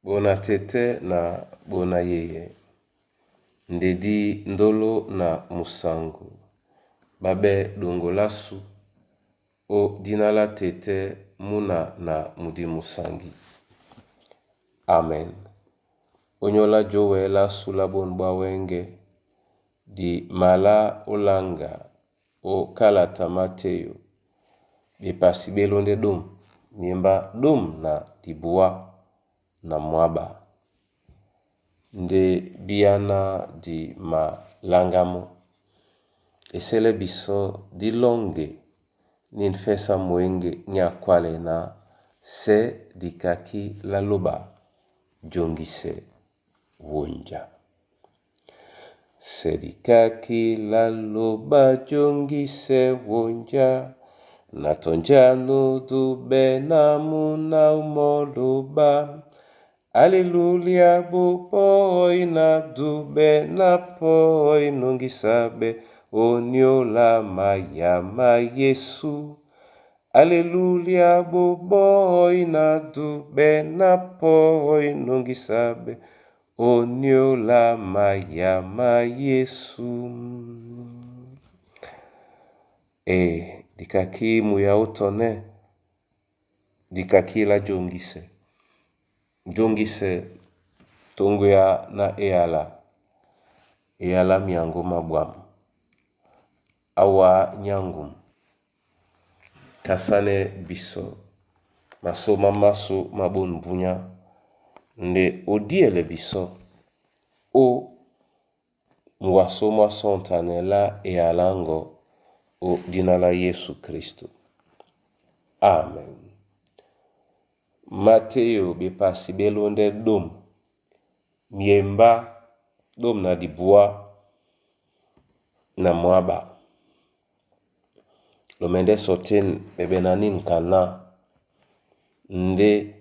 Bona tete na bona yeye. Ndedi ndolo na musangu. Babe dongolasu. O dinala tete muna na mudi musangi. Amen. Onyola jowe la sula bonba wenge. Di mala olanga. O kalata Mateo. Di pasibelonde dum. Miemba dum na dibua na mwaba. Nde biana di ma langamo. Esele biso di longe. Ninfesa mwenge nyakwale na se dikaki la loba jongise wonja. Se dikaki la loba jongise wonja. Natonjanu dube namuna umoluba. Aleluya bupoi na dube na poi nungisabe onyola mayama Yesu. Aleluya bupoi na dube na poi nungisabe onyola mayama Yesu. Dikaki muya utone. Dikaki la jongise. Jongise tongu ya na eala miangu mabwamu. Awa nyangum. Kasane biso. Maso mamaso mabun bunya. Nde odiele biso. O mwaso mwasonta la ealango. O dinala Yesu Kristo. Amen. Mateo bepasi belonde dom. Miemba dom na dibua na mwaba. Lomende soten bebenanin kana. Nde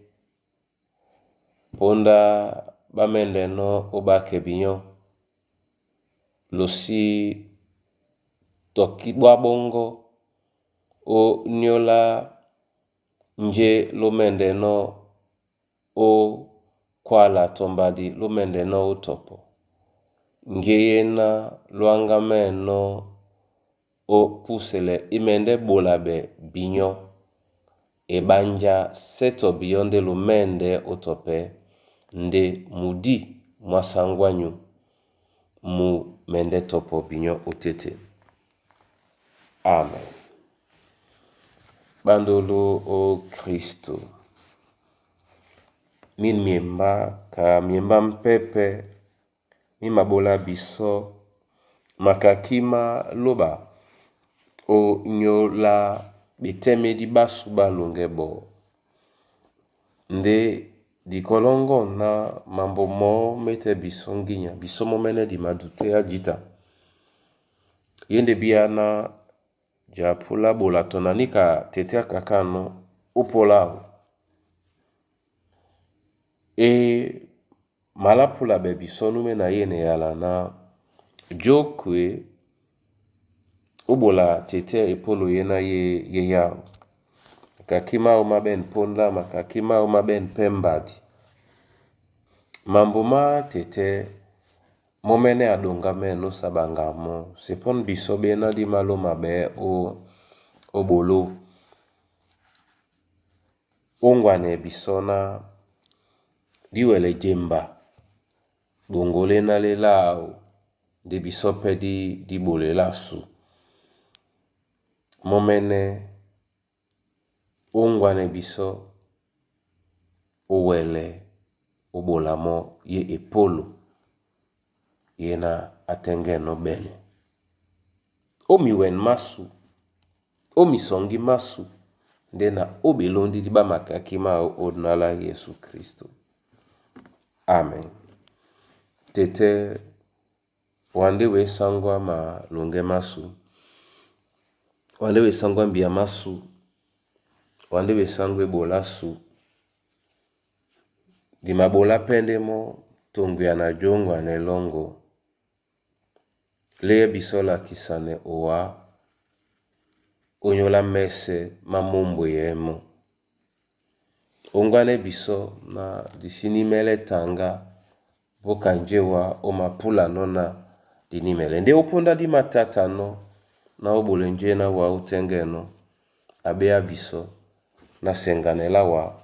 ponda bamende no obake binyo. Losi toki bongo o nyola nje lomende no o kwala tombadi lomende no utopo. Ngeyena luangame no o pusele imende bolabe binyo. Ebanja seto biyonde lumende utope. Nde mudi mwasangwanyu mu mende topo binyo utete. Amen. Bandolo o Kristo. Min miemba ka miemba mpepe. Mimabola biso. Makakima loba. O nyola biteme di basu balungebo. Nde di kolongo na mambo mo mete biso nginya. Biso mo mene di madute ajita. Yende biana japula bola tonanika tetea kakano upolao. Malapula bebiso nume na yene yala na jokwe ubola tetea epolo yena ye yao. Kakima umaben ponda makakima umaben pembadi. Mambo ma tete momene adongame no sabangamo. Sepon biso bena di malo mabe o bolo. Ongwane bisona diwele jemba. Gongole na lelao. De bisope di bole lasu. Momene ongwane biso owele obolamo ye epolo. Yena atenge no bene. Omiwen masu. Omisongi masu. Ndena obelondi diba makakima odnala Yesu Kristo. Amen. Tete wande we sangwa ma lunge masu. Wande we sangwa mbia masu. Wande we sangwe bolasu. Di mabola pende mo tongu ya na jongwa ne longo. Leye bisola kisane owa. Onyola mese mamumbo yemo. ongwane biso na disinimele tanga boka njewa omapula nona dinimele. Nde oponda di matata no na obole nje na wa utenge no abea biso na senganela wa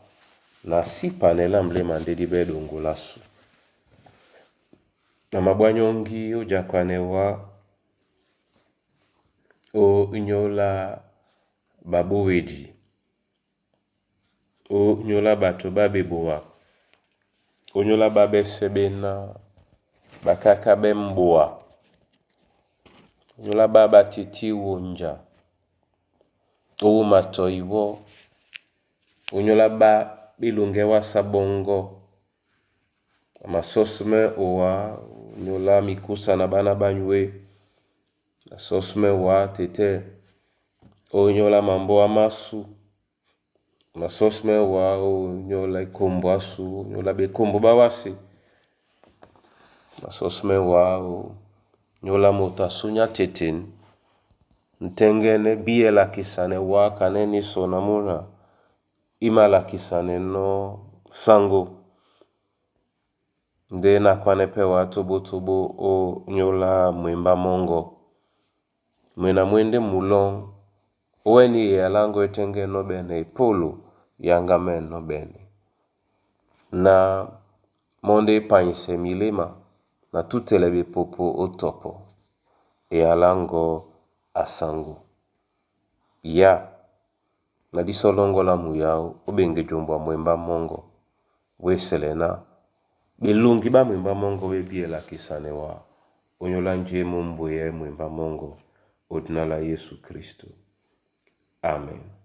na sipanela mlema nde di bedongo lasu. Na mabwanyongi ojakwane wa o nyola babowedi o nyola bato babeboa o nyola babe sebena bakaka bemboa o nyola baba titi wonja o matoiwo o nyola ba bilungewa sabongo masosme owa nyola mikusa na bana banywe sosme wa tete o nyola mambo amasu masosme wa o nyola ikombo asu nyola bekombo bawasi masosme wa o nyola motasunya teten ntengene biye la kisane wa kaneni sonamuna ima la kisane no sango nde na kwanepe wa tobo o nyola mwemba mongo mwena mwende mulong oweni ya lango etenge no bene polo yanga men no bene na monde painse milema na tutelebe popo otopo ya lango asango ya na disolongo la muyao obenge jombo mwemba mongo weselena belungi ba mwemba mongo webie la kisane wa onyola nje mumbo ye mwemba mongo odina la Yesu Kristo. Amen.